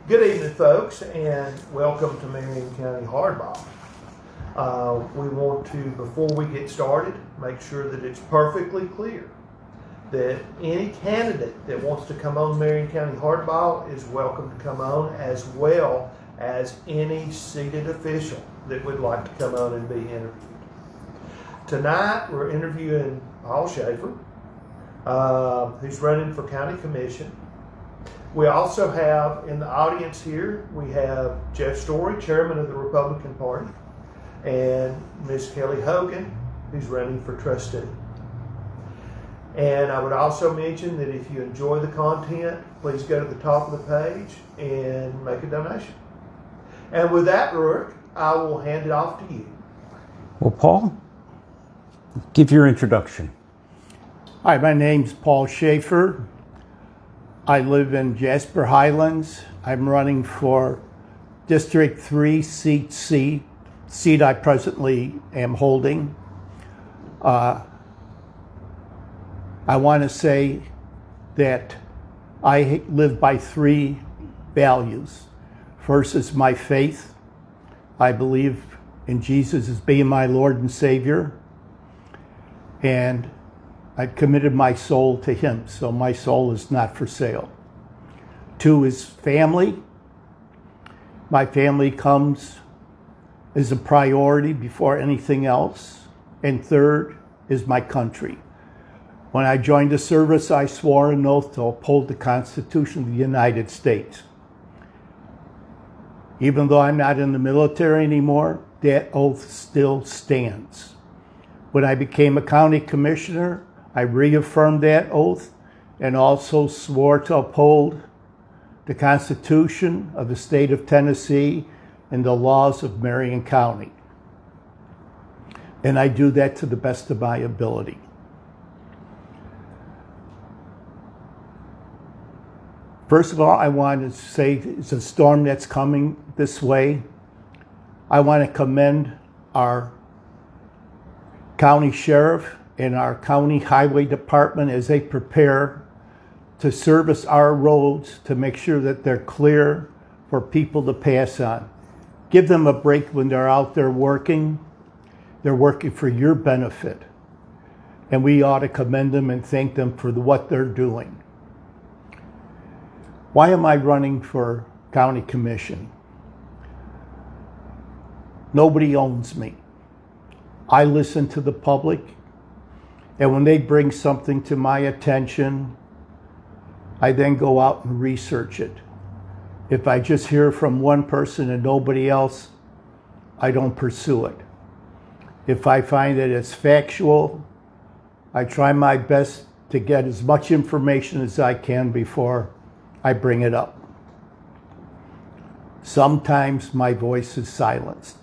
Good evening, folks, and welcome to Marion County Hardball. We want to, before we get started, make sure that it's perfectly clear that any candidate that wants to come on Marion County Hardball is welcome to come on, as well as any seated official that would like to come on and be interviewed. Tonight, we're interviewing Paul Schaffer, who's running for County Commission. We also have in the audience here, we have Jeff Story, Chairman of the Republican Party, and Ms. Kelly Hogan, who's running for trustee. And I would also mention that if you enjoy the content, please go to the top of the page and make a donation. And with that, Rurik, I will hand it off to you. Well, Paul, give your introduction. Hi, my name's Paul Schaffer. I live in Jasper Highlands. I'm running for District 3 seat I presently am holding. I want to say that I live by three values. First is my faith. I believe in Jesus as being my Lord and Savior. And I've committed my soul to Him, so my soul is not for sale. Two is family. My family comes as a priority before anything else. And third is my country. When I joined the service, I swore an oath to uphold the Constitution of the United States. Even though I'm not in the military anymore, that oath still stands. When I became a county commissioner, I reaffirmed that oath and also swore to uphold the Constitution of the state of Tennessee and the laws of Marion County. And I do that to the best of my ability. First of all, I want to say it's a storm that's coming this way. I want to commend our county sheriff and our county highway department as they prepare to service our roads to make sure that they're clear for people to pass on. Give them a break when they're out there working. They're working for your benefit. And we ought to commend them and thank them for what they're doing. Why am I running for county commission? Nobody owns me. I listen to the public. And when they bring something to my attention, I then go out and research it. If I just hear from one person and nobody else, I don't pursue it. If I find that it's factual, I try my best to get as much information as I can before I bring it up. Sometimes my voice is silenced.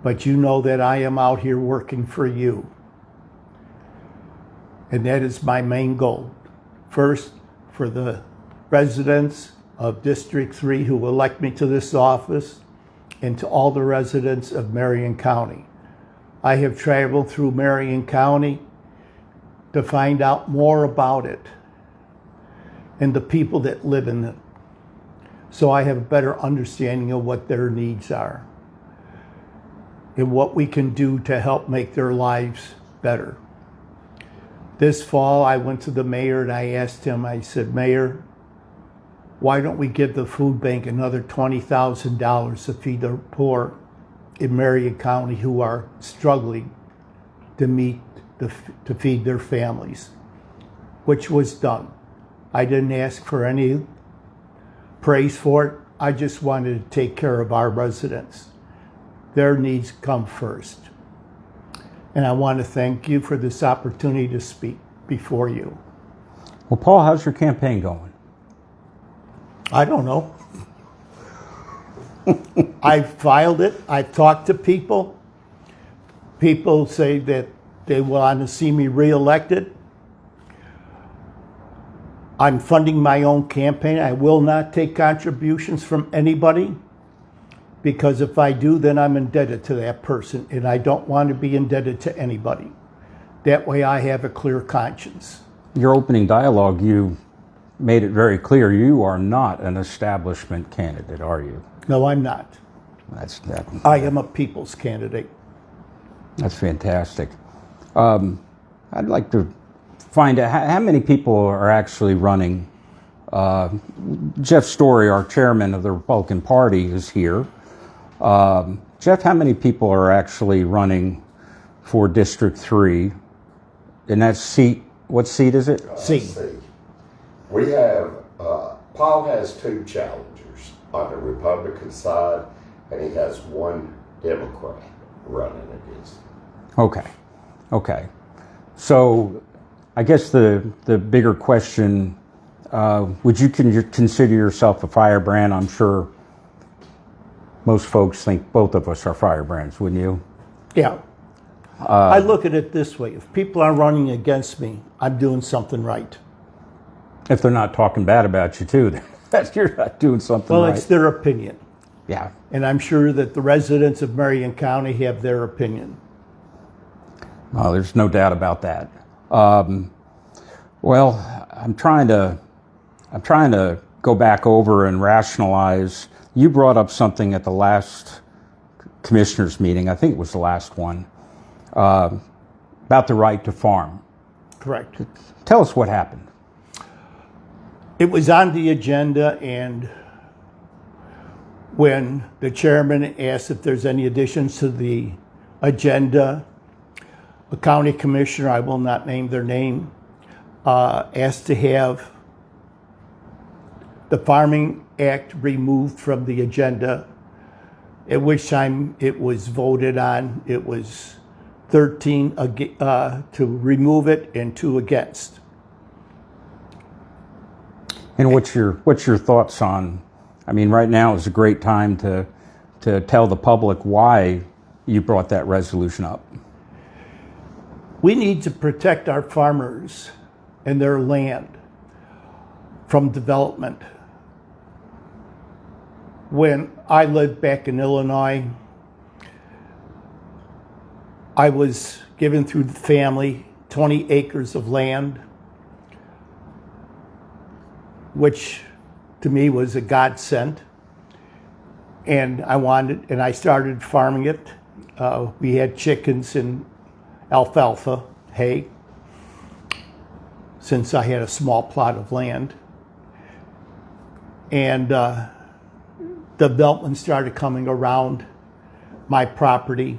But you know that I am out here working for you. And that is my main goal. First, for the residents of District 3 who elect me to this office, and to all the residents of Marion County. I have traveled through Marion County to find out more about it and the people that live in it, so I have a better understanding of what their needs are and what we can do to help make their lives better. This fall, I went to the mayor and I asked him, I said, Mayor, why don't we give the food bank another $20,000 to feed the poor in Marion County who are struggling to feed their families, which was done. I didn't ask for any praise for it. I just wanted to take care of our residents. Their needs come first. And I want to thank you for this opportunity to speak before you. Well, Paul, how's your campaign going? I don't know. I've filed it. I've talked to people. People say that they want to see me reelected. I'm funding my own campaign. I will not take contributions from anybody, because if I do, then I'm indebted to that person, and I don't want to be indebted to anybody. That way I have a clear conscience. Your opening dialogue, you made it very clear you are not an establishment candidate, are you? No, I'm not. That. I am a people's candidate. That's fantastic. I'd like to find out how many people are actually running. Jeff Story, our chairman of the Republican Party, is here. Jeff, how many people are actually running for District 3? And that seat, what seat is it? C. We have, Paul has 2 challengers on the Republican side, and he has 1 Democrat running against him. Okay. So I guess the bigger question, would you consider yourself a firebrand? I'm sure most folks think both of us are firebrands, wouldn't you? Yeah. I look at it this way. If people are running against me, I'm doing something right. If they're not talking bad about you too, then you're not doing something right. Well, it's their opinion. Yeah. And I'm sure that the residents of Marion County have their opinion. Well, there's no doubt about that. Well, I'm trying to go back over and rationalize. You brought up something at the last commissioners meeting, I think it was the last one, about the right to farm. Correct. Tell us what happened. It was on the agenda, and when the chairman asked if there's any additions to the agenda, a county commissioner, I will not name their name, asked to have the Farming Act removed from the agenda, at which time it was voted on. It was 13 to remove it and 2 against. And what's your thoughts on? I mean, right now is a great time to tell the public why you brought that resolution up. We need to protect our farmers and their land from development. When I lived back in Illinois, I was given through the family 20 acres of land, which to me was a godsend. And I started farming it. We had chickens and alfalfa hay, since I had a small plot of land. And development started coming around my property.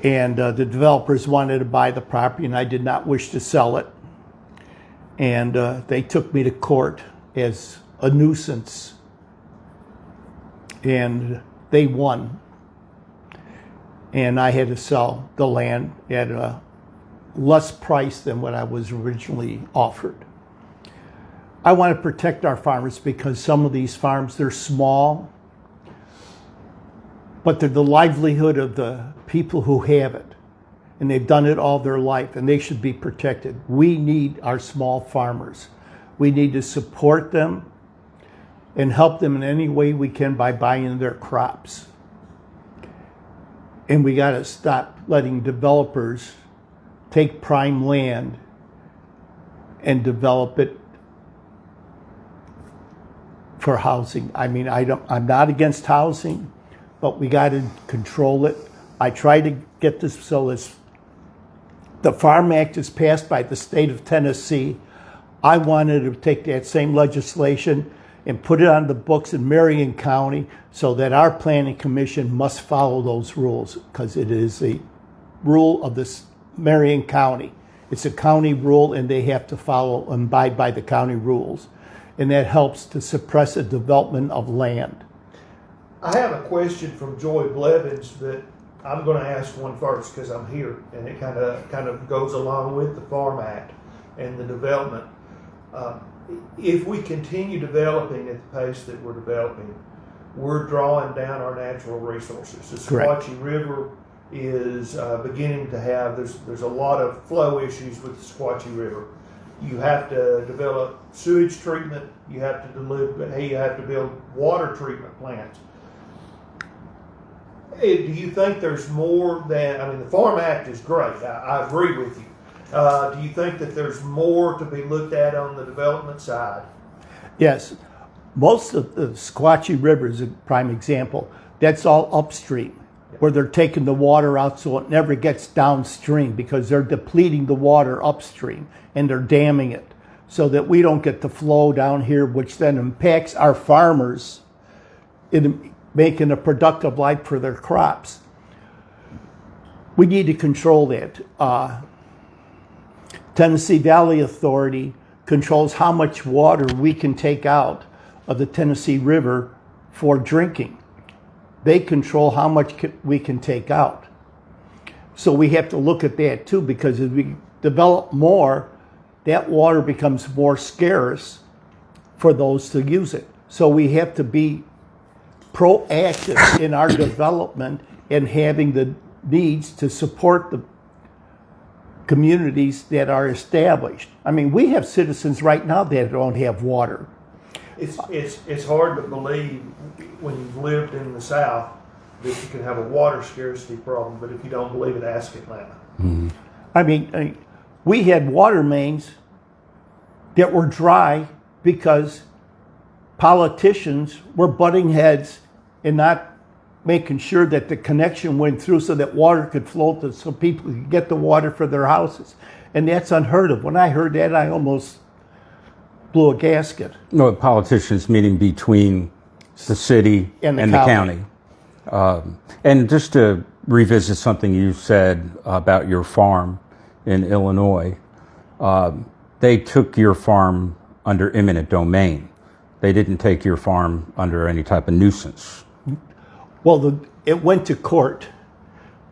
And the developers wanted to buy the property, and I did not wish to sell it. And they took me to court as a nuisance. And they won. And I had to sell the land at a less price than what I was originally offered. I want to protect our farmers because some of these farms, they're small, but they're the livelihood of the people who have it. And they've done it all their life, and they should be protected. We need our small farmers. We need to support them and help them in any way we can by buying their crops. And we got to stop letting developers take prime land and develop it for housing. I mean, I'm not against housing, but we got to control it. I try to get this so as the Farm Act is passed by the state of Tennessee. I wanted to take that same legislation and put it on the books in Marion County so that our planning commission must follow those rules, because it is a rule of this Marion County. It's a county rule, and they have to follow and abide by the county rules. And that helps to suppress the development of land. I have a question from Joy Blevins, but I'm going to ask one first because I'm here, and it kind of goes along with the Farm Act and the development. If we continue developing at the pace that we're developing, we're drawing down our natural resources. The Sequatchie River is beginning to have, there's a lot of flow issues with the Sequatchie River. You have to develop sewage treatment, you have to build water treatment plants. Do you think there's more than, I mean, the Farm Act is great, I agree with you. Do you think that there's more to be looked at on the development side? Yes. Most of the Squatchy River is a prime example. That's all upstream, where they're taking the water out so it never gets downstream because they're depleting the water upstream and they're damming it so that we don't get the flow down here, which then impacts our farmers in making a productive life for their crops. We need to control that. Tennessee Valley Authority controls how much water we can take out of the Tennessee River for drinking. They control how much we can take out. So we have to look at that too, because as we develop more, that water becomes more scarce for those to use it. So we have to be proactive in our development and having the needs to support the communities that are established. I mean, we have citizens right now that don't have water. It's hard to believe when you've lived in the South that you can have a water scarcity problem, but if you don't believe it, ask Atlanta. Mm-hmm. I mean, we had water mains that were dry because politicians were butting heads and not making sure that the connection went through so that water could flow so people could get the water for their houses. And that's unheard of. When I heard that, I almost blew a gasket. No, politicians meeting between the city and the county. And just to revisit something you said about your farm in Illinois, they took your farm under eminent domain. They didn't take your farm under any type of nuisance. Well, it went to court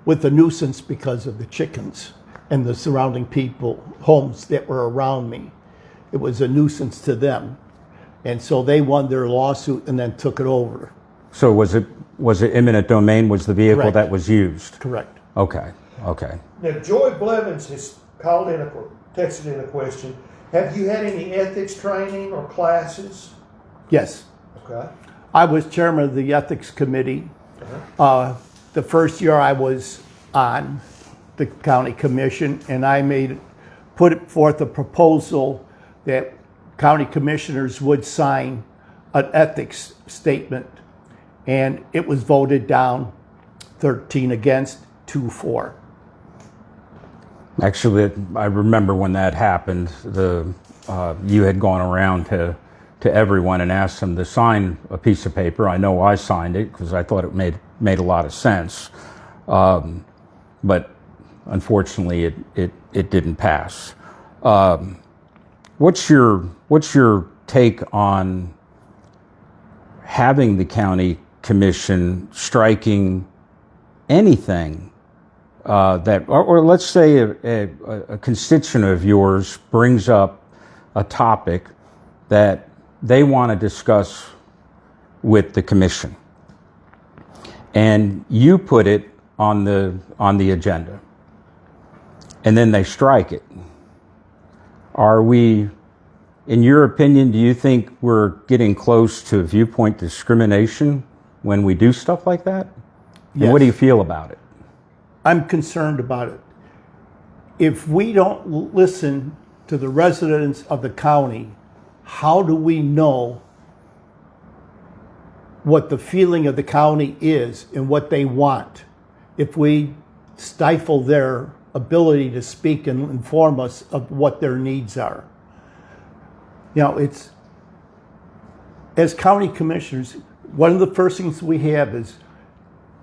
with the nuisance because of the chickens and the surrounding people, homes that were around me. It was a nuisance to them. And so they won their lawsuit and then took it over. So was it eminent domain was the vehicle Correct. that was used? Correct. Okay. Now, Joy Blevins has texted in a question. Have you had any ethics training or classes? Yes. Okay. I was chairman of the ethics committee. The first year I was on the county commission, and I put forth a proposal that county commissioners would sign an ethics statement, and it was voted down 13 against, 2 for. Actually, I remember when that happened. You had gone around to everyone and asked them to sign a piece of paper. I know I signed it because I thought it made a lot of sense, but unfortunately, it didn't pass. What's your take on having the county commission striking anything that, or let's say a constituent of yours brings up a topic that they want to discuss with the commission, and you put it on the agenda, and then they strike it? Are we, in your opinion, do you think we're getting close to viewpoint discrimination when we do stuff like that? Yes. And what do you feel about it? I'm concerned about it. If we don't listen to the residents of the county, how do we know what the feeling of the county is and what they want if we stifle their ability to speak and inform us of what their needs are? You know, it's, as county commissioners, one of the first things we have is,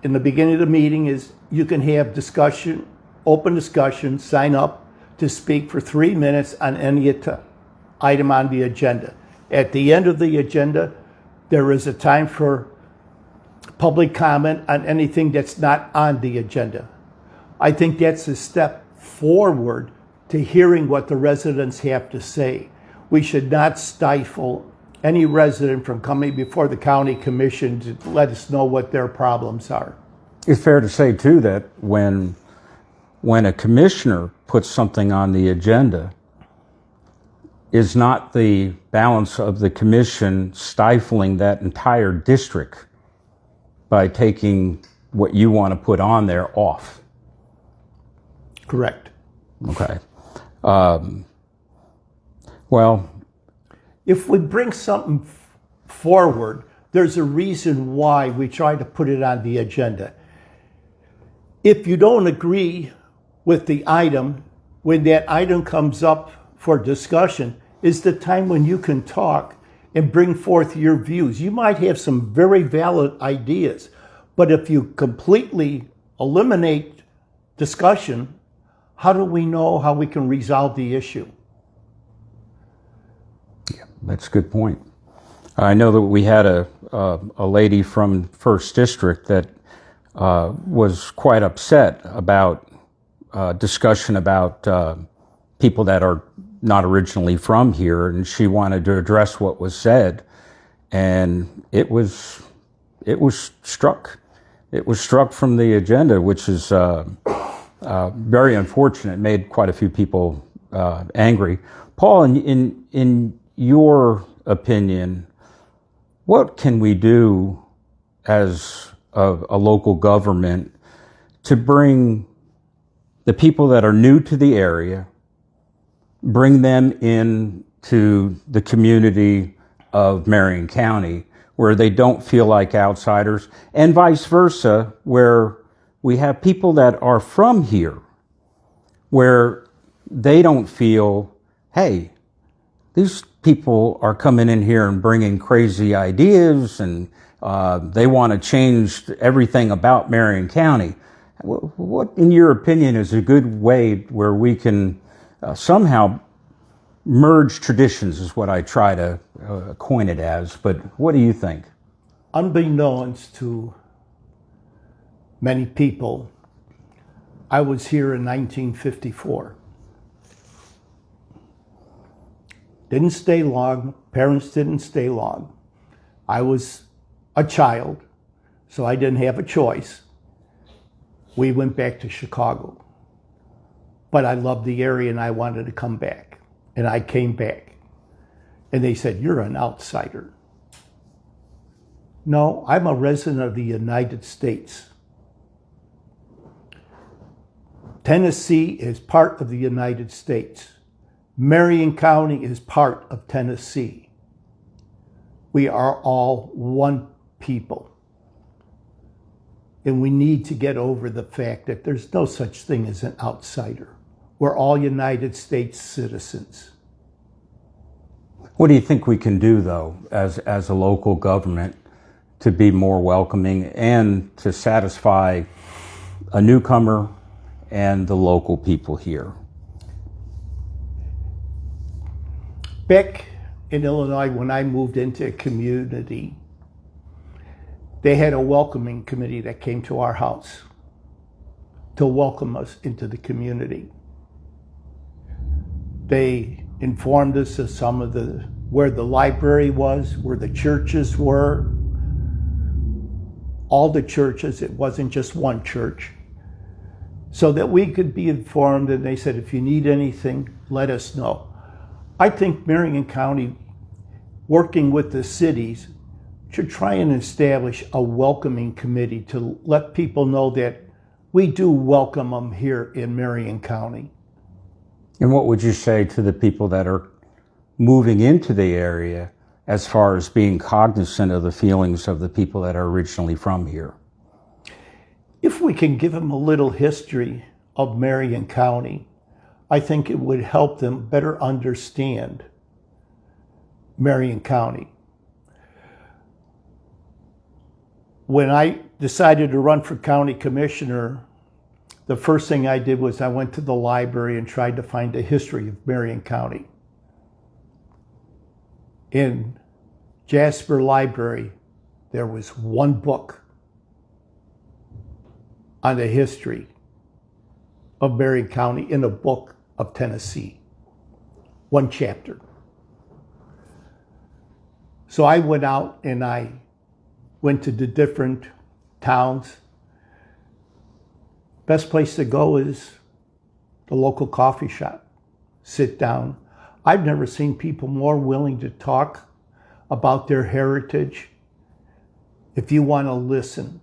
in the beginning of the meeting, is you can have discussion, open discussion, sign up to speak for 3 minutes on any item on the agenda. At the end of the agenda, there is a time for public comment on anything that's not on the agenda. I think that's a step forward to hearing what the residents have to say. We should not stifle any resident from coming before the county commission to let us know what their problems are. It's fair to say, too, that when a commissioner puts something on the agenda, is not the balance of the commission stifling that entire district by taking what you want to put on there off? Correct. Okay. Well, If we bring something forward, there's a reason why we try to put it on the agenda. If you don't agree with the item, when that item comes up for discussion, is the time when you can talk and bring forth your views. You might have some very valid ideas, but if you completely eliminate discussion, how do we know how we can resolve the issue? that's a good point. I know that we had a lady from First District that was quite upset about discussion about people that are not originally from here, and she wanted to address what was said, and it was struck. It was struck from the agenda, which is very unfortunate. It made quite a few people angry. Paul, in your opinion, what can we do as a local government to bring the people that are new to the area, bring them into the community of Marion County where they don't feel like outsiders, and vice versa, where we have people that are from here where they don't feel, hey, these people are coming in here and bringing crazy ideas and they want to change everything about Marion County. What, in your opinion, is a good way where we can somehow merge traditions, is what I try to coin it as, but what do you think? Unbeknownst to many people, I was here in 1954. Didn't stay long. Parents didn't stay long. I was a child, so I didn't have a choice. We went back to Chicago. But I loved the area and I wanted to come back. And I came back. And they said, "You're an outsider." No, I'm a resident of the United States. Tennessee is part of the United States. Marion County is part of Tennessee. We are all one people. And we need to get over the fact that there's no such thing as an outsider. We're all United States citizens. What do you think we can do, though, as a local government to be more welcoming and to satisfy a newcomer and the local people here? Back in Illinois, when I moved into a community, they had a welcoming committee that came to our house to welcome us into the community. They informed us of some of where the library was, where the churches were. All the churches, it wasn't just one church. So that we could be informed, and they said, if you need anything, let us know. I think Marion County, working with the cities, should try and establish a welcoming committee to let people know that we do welcome them here in Marion County. And what would you say to the people that are moving into the area as far as being cognizant of the feelings of the people that are originally from here? If we can give them a little history of Marion County, I think it would help them better understand Marion County. When I decided to run for county commissioner, the first thing I did was I went to the library and tried to find a history of Marion County. In Jasper Library, there was one book on the history of Marion County in a book of Tennessee. One chapter. So I went out and I went to the different towns. Best place to go is the local coffee shop. Sit down. I've never seen people more willing to talk about their heritage. If you want to listen,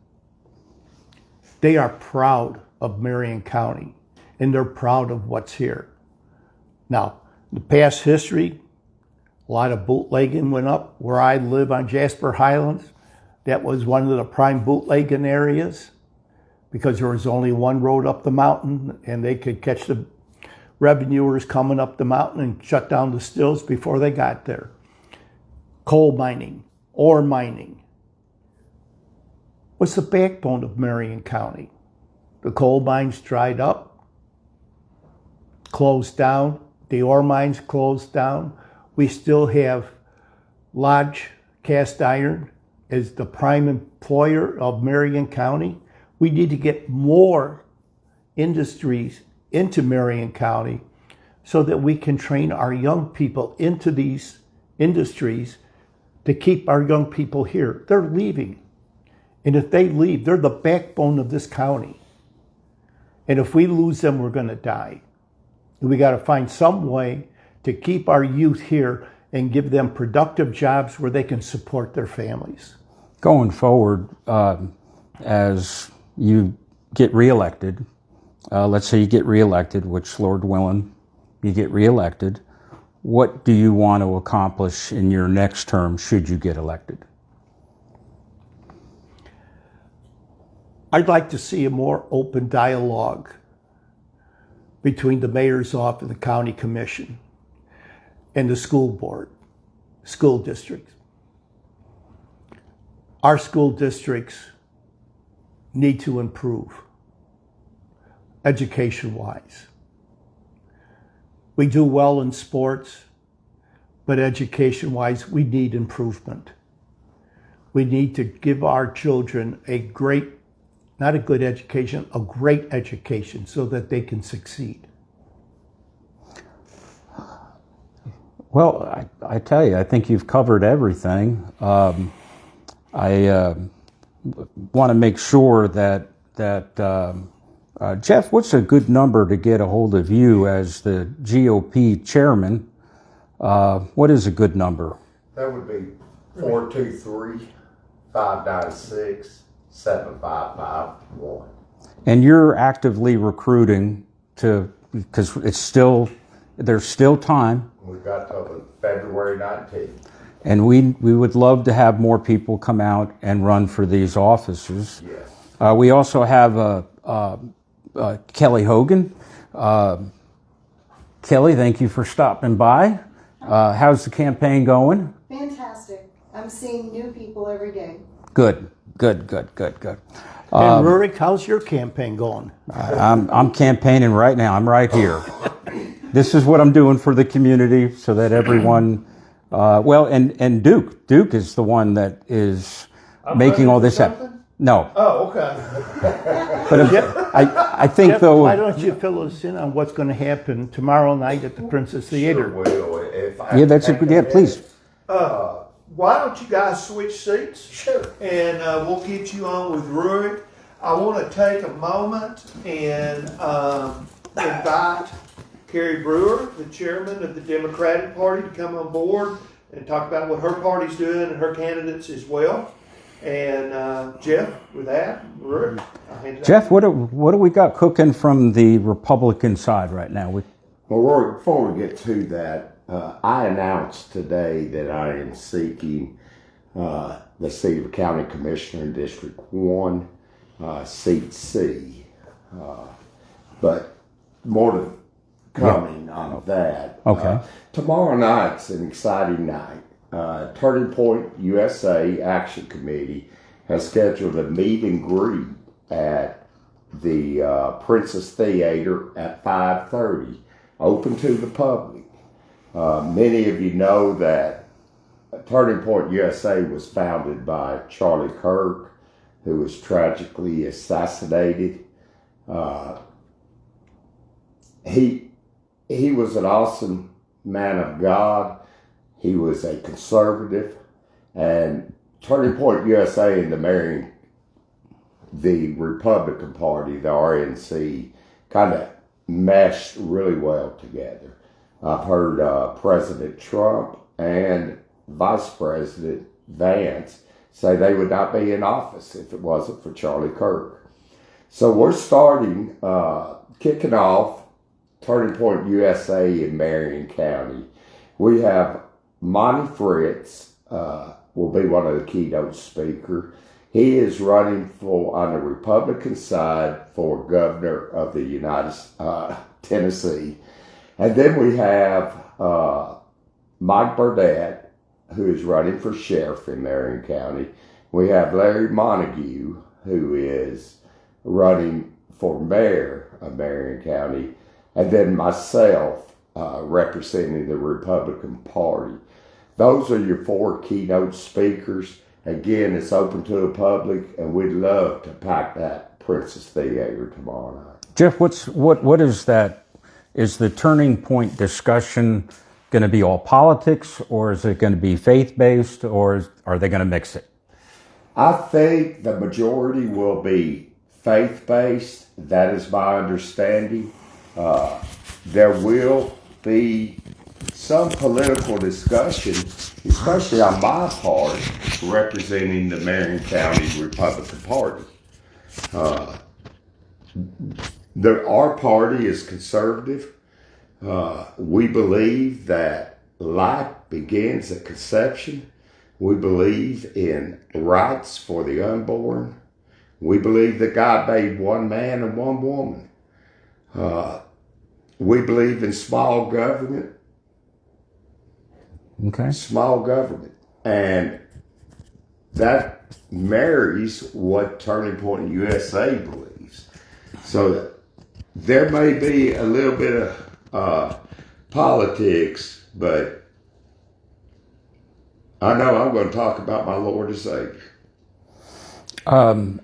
they are proud of Marion County and they're proud of what's here. Now, the past history, a lot of bootlegging went up. Where I live on Jasper Highlands, that was one of the prime bootlegging areas because there was only one road up the mountain and they could catch the revenuers coming up the mountain and shut down the stills before they got there. Coal mining, ore mining was the backbone of Marion County. The coal mines dried up, closed down. The ore mines closed down. We still have Lodge Cast Iron as the prime employer of Marion County. We need to get more industries into Marion County so that we can train our young people into these industries to keep our young people here. They're leaving. And if they leave, they're the backbone of this county. And if we lose them, we're going to die. We got to find some way to keep our youth here and give them productive jobs where they can support their families. Going forward, as you get reelected, let's say you get reelected, which Lord willing, you get reelected, what do you want to accomplish in your next term should you get elected? I'd like to see a more open dialogue between the mayor's office, the county commission, and the school board, school districts. Our school districts need to improve education-wise. We do well in sports, but education-wise, we need improvement. We need to give our children a great, not a good education, a great education so that they can succeed. Well, I tell you, I think you've covered everything. I want to make sure that Jeff, what's a good number to get a hold of you as the GOP chairman? What is a good number? That would be 423-596-7551. And you're actively recruiting because there's still time. We've got till February 19th. And we would love to have more people come out and run for these offices. Yes. We also have Kelly Hogan. Kelly, thank you for stopping by. How's the campaign going? Fantastic. I'm seeing new people every day. Good. And Rurik, how's your campaign going? I'm campaigning right now. I'm right here. This is what I'm doing for the community so that everyone, and Duke is the one that is making all this happen. No. Oh, okay. But I think Jeff, though. why don't you fill us in on what's going to happen tomorrow night at the Princess Theater? Sure will. Please. Why don't you guys switch seats? Sure. And we'll get you on with Rurik. I want to take a moment and invite Carrie Brewer, the chairman of the Democratic Party, to come on board and talk about what her party's doing and her candidates as well. And Jeff, with that, Rurik, I'll hand it Jeff, what do we got cooking from the Republican side right now? Well, Rory, before we get to that, I announced today that I am seeking the seat of County Commissioner in District 1, seat C. But more to coming on that. Okay. Tomorrow night's an exciting night. Turning Point USA Action Committee has scheduled a meet and greet at the Princess Theater at 5:30, open to the public. Many of you know that Turning Point USA was founded by Charlie Kirk, who was tragically assassinated. He was an awesome man of God. He was a conservative, and Turning Point USA and the Republican Party, the RNC, kind of meshed really well together. I've heard President Trump and Vice President Vance say they would not be in office if it wasn't for Charlie Kirk. So we're kicking off Turning Point USA in Marion County. We have Monty Fritz will be one of the keynote speakers. He is running for on the Republican side for governor of the United Tennessee. And then we have Mike Burdett, who is running for sheriff in Marion County. We have Larry Montague, who is running for mayor of Marion County. And then myself, representing the Republican Party. Those are your 4 keynote speakers. Again, it's open to the public, and we'd love to pack that Princess Theater tomorrow night. Jeff, what is that? Is the Turning Point discussion going to be all politics, or is it going to be faith-based, or are they going to mix it? I think the majority will be faith-based. That is my understanding. There will be some political discussion, especially on my part, representing the Marion County Republican Party. Our party is conservative. We believe that life begins at conception. We believe in rights for the unborn. We believe that God made one man and one woman. We believe in small government. Okay. Small government. And that marries what Turning Point USA believes. So there may be a little bit of politics, but I know I'm going to talk about my Lord and Savior.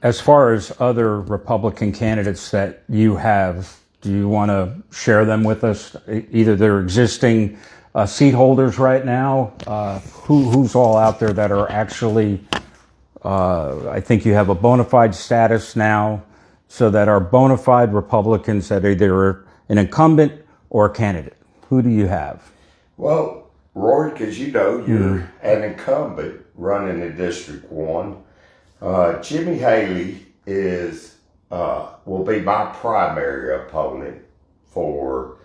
As far as other Republican candidates that you have, do you want to share them with us? Either they're existing seat holders right now, who's all out there that are actually, I think you have a bona fide status now, so that are bona fide Republicans that are either an incumbent or a candidate. Who do you have? Well, Roy, as you know, you're an incumbent running in District 1. Jimmy Haley will be my primary opponent for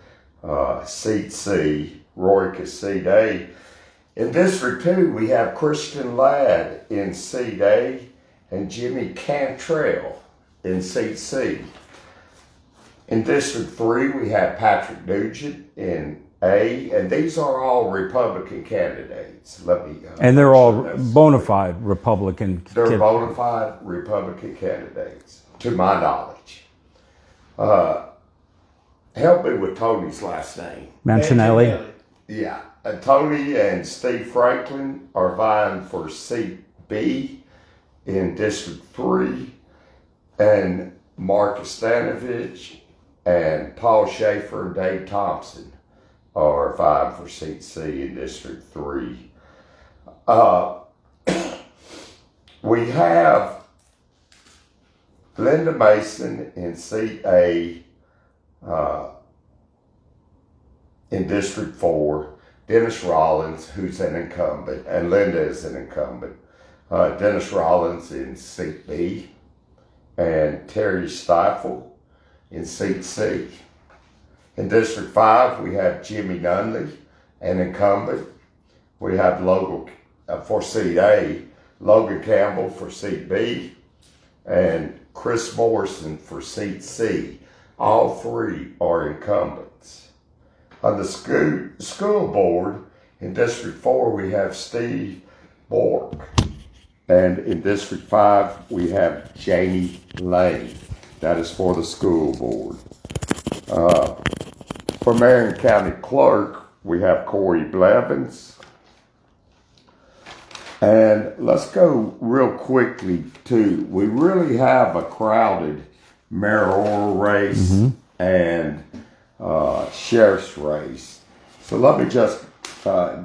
seat C. Roy is seat A. In District 2, we have Christian Ladd in seat A and Jimmy Cantrell in seat C. In District 3, we have Patrick Nugent in A, and these are all Republican candidates. And they're all bona fide Republican. They're bona fide Republican candidates, to my knowledge. Help me with Tony's last name. Mancinelli. Yeah. Tony and Steve Franklin are vying for seat B in District 3, and Mark Stanovich and Paul Schaffer and Dave Thompson are vying for seat C in District 3. We have Linda Mason in seat A in District 4. Dennis Rollins, who's an incumbent, and Linda is an incumbent. Dennis Rollins in seat B, and Terry Stiefel in seat C. In District 5, we have Jimmy Nunley, an incumbent. We have Logan for seat A, Logan Campbell for seat B, and Chris Morrison for seat C. All 3 are incumbents. On the school board, in District 4, we have Steve Bork. And in District 5, we have Jamie Lane. That is for the school board. For Marion County Clerk, we have Corey Blevins. And let's go real quickly to, we really have a crowded mayoral race and sheriff's race. So let me just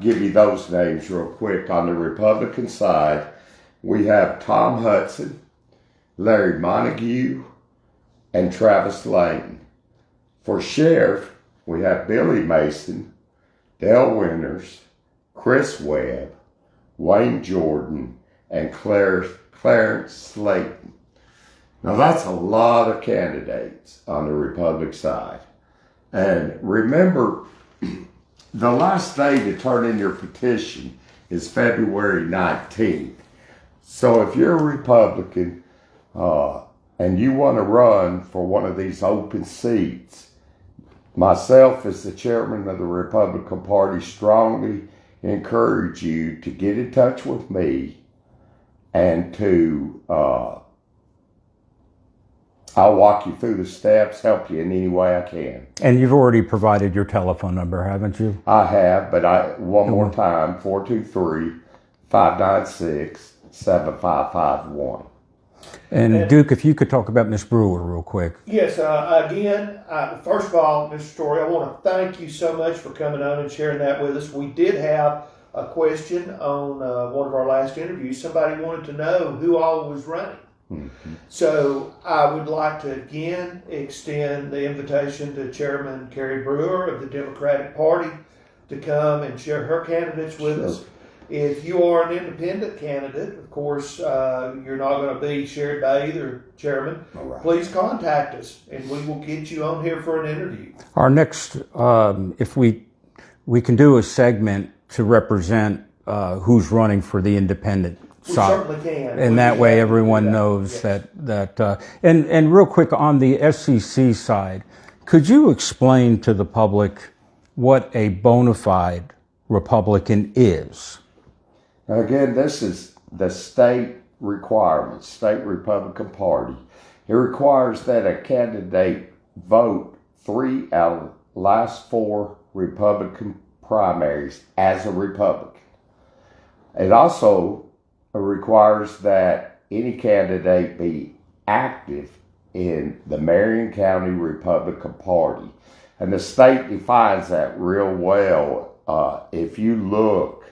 give you those names real quick. On the Republican side, we have Tom Hudson, Larry Montague, and Travis Lane. For sheriff, we have Billy Mason, Dale Winters, Chris Webb, Wayne Jordan, and Clarence Slayton. Now that's a lot of candidates on the Republican side. And remember, the last day to turn in your petition is February 19th. So if you're a Republican and you want to run for one of these open seats, myself as the chairman of the Republican Party strongly encourage you to get in touch with me and to I'll walk you through the steps, help you in any way I can. And you've already provided your telephone number, haven't you? I have, but one more time, 423-596-7551. And Duke, if you could talk about Miss Brewer real quick. Yes, again, first of all, Mr. Story, I want to thank you so much for coming on and sharing that with us. We did have a question on one of our last interviews. Somebody wanted to know who all was running. Mm-hmm. So I would like to again extend the invitation to Chairman Carrie Brewer of the Democratic Party to come and share her candidates with us. If you are an independent candidate, of course, you're not going to be shared by either chairman. Right. Please contact us, and we will get you on here for an interview. Our next, if we can do a segment to represent who's running for the independent we side. Certainly can. And that way everyone knows yes. that and real quick on the SEC side, could you explain to the public what a bona fide Republican is? Again, this is the state requirement, state Republican Party. It requires that a candidate vote 3 out of the last 4 Republican primaries as a Republican. It also requires that any candidate be active in the Marion County Republican Party. And the state defines that real well. If you look,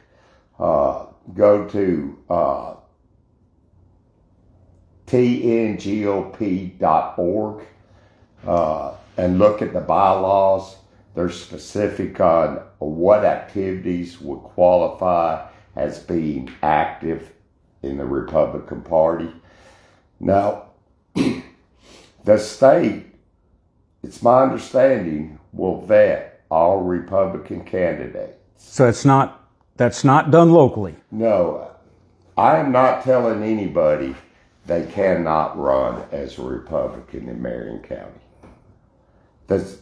go to tngop.org and look at the bylaws. They're specific on what activities would qualify as being active in the Republican Party. Now, the state, it's my understanding, will vet all Republican candidates. So that's not done locally? No, I am not telling anybody they cannot run as a Republican in Marion County. That's,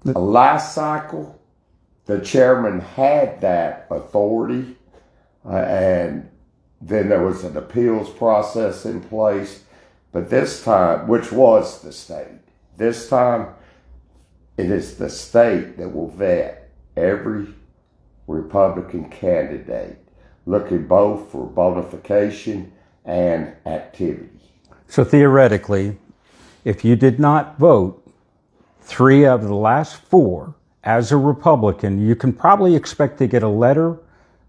last cycle, the chairman had that authority, and then there was an appeals process in place. But this time, which was the state, this time it is the state that will vet every Republican candidate, looking both for bona fication and activity. So theoretically, if you did not vote 3 out of the last 4 as a Republican, you can probably expect to get a letter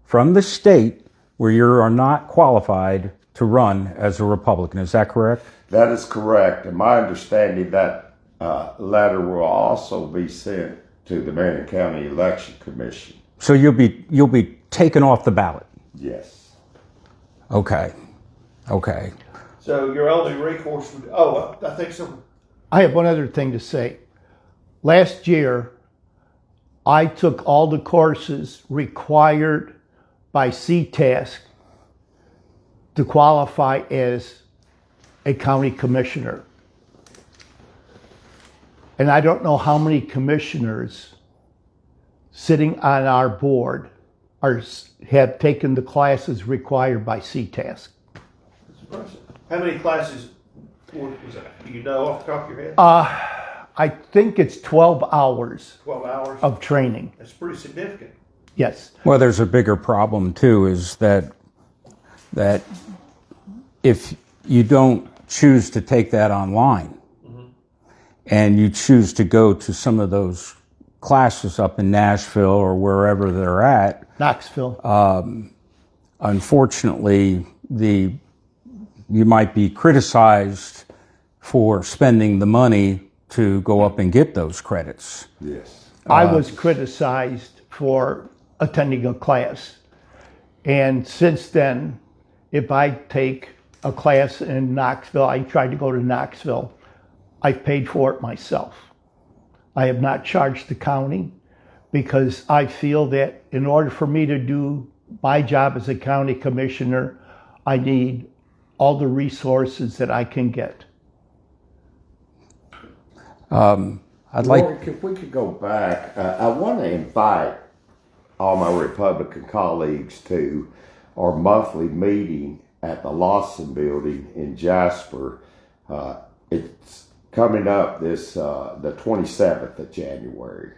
from the state where you are not qualified to run as a Republican. Is that correct? That is correct. And my understanding, that letter will also be sent to the Marion County Election Commission. So you'll be taken off the ballot? Yes. Okay. So your only recourse would, I think so. I have one other thing to say. Last year, I took all the courses required by CTASC to qualify as a county commissioner. And I don't know how many commissioners sitting on our board have taken the classes required by CTASC. That's impressive. How many classes was that? Do you know off the top of your head? I think it's 12 hours 12 hours of training. That's pretty significant. Yes. Well, there's a bigger problem too, is that if you don't choose to take that online, mm-hmm. and you choose to go to some of those classes up in Nashville or wherever they're at, Knoxville. Unfortunately, you might be criticized for spending the money to go up and get those credits. Yes. I was criticized for attending a class. And since then, if I take a class in Knoxville, I tried to go to Knoxville, I've paid for it myself. I have not charged the county because I feel that in order for me to do my job as a county commissioner, I need all the resources that I can get. I'd like. Lord, if we could go back, I want to invite all my Republican colleagues to our monthly meeting at the Lawson Building in Jasper. It's coming up this the 27th of January,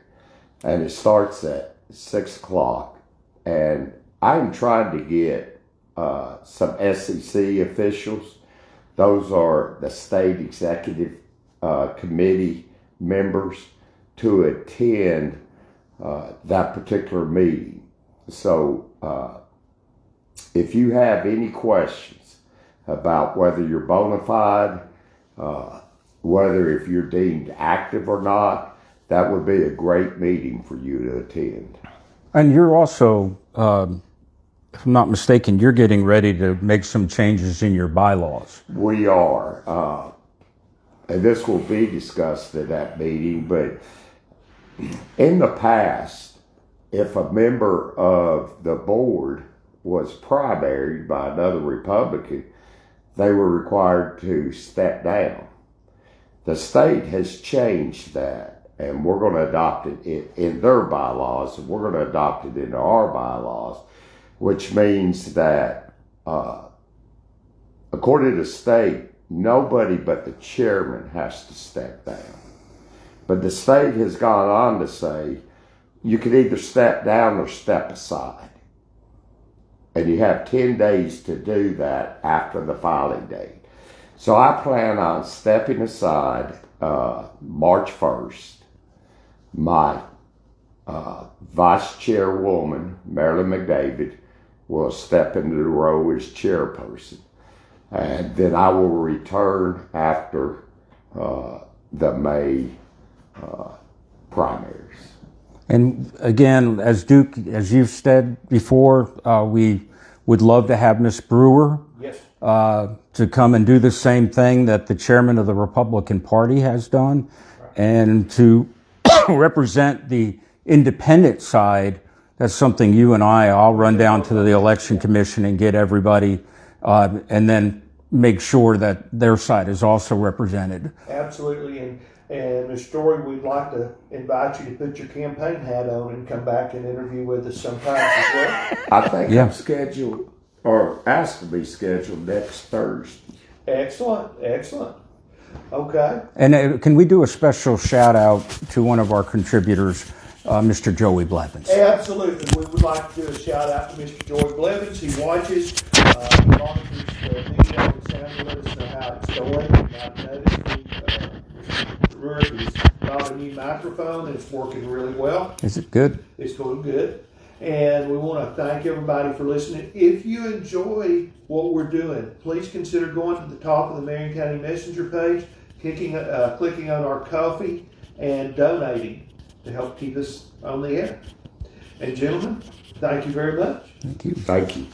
and it starts at 6 o'clock. And I'm trying to get some SEC officials. Those are the state executive committee members to attend that particular meeting. So if you have any questions about whether you're bona fide, whether if you're deemed active or not, that would be a great meeting for you to attend. And you're also, if I'm not mistaken, you're getting ready to make some changes in your bylaws. We are. And this will be discussed at that meeting, but in the past, if a member of the board was primaried by another Republican, they were required to step down. The state has changed that, and we're going to adopt it in their bylaws, and we're going to adopt it into our bylaws, which means that, according to state, nobody but the chairman has to step down. But the state has gone on to say you can either step down or step aside. And you have 10 days to do that after the filing date. So I plan on stepping aside March 1st. My vice chairwoman, Marilyn McDavid, will step into the role as chairperson. And then I will return after the May primaries. And again, as Duke, as you've said before, we would love to have Miss Brewer Yes. to come and do the same thing that the chairman of the Republican Party has done, and to represent the independent side. That's something you and I'll run down to the election commission and get everybody, and then make sure that their side is also represented. Absolutely. And Ms. Story, we'd like to invite you to put your campaign hat on and come back and interview with us sometime as well. I think Yeah. I'm scheduled, or asked to be scheduled next Thursday. Excellent. Excellent. Okay. And can we do a special shout out to one of our contributors, Mr. Joey Blevins? Absolutely. We would like to do a shout out to Mr. Joey Blevins. He watches, monitors the video and sound to let us know how it's going. I've noticed Mr. Brewer has got a new microphone and it's working really well. Is it good? It's going good. And we want to thank everybody for listening. If you enjoy what we're doing, please consider going to the top of the Marion County Messenger page, clicking on our coffee, and donating to help keep us on the air. And gentlemen, thank you very much. Thank you. Thank you.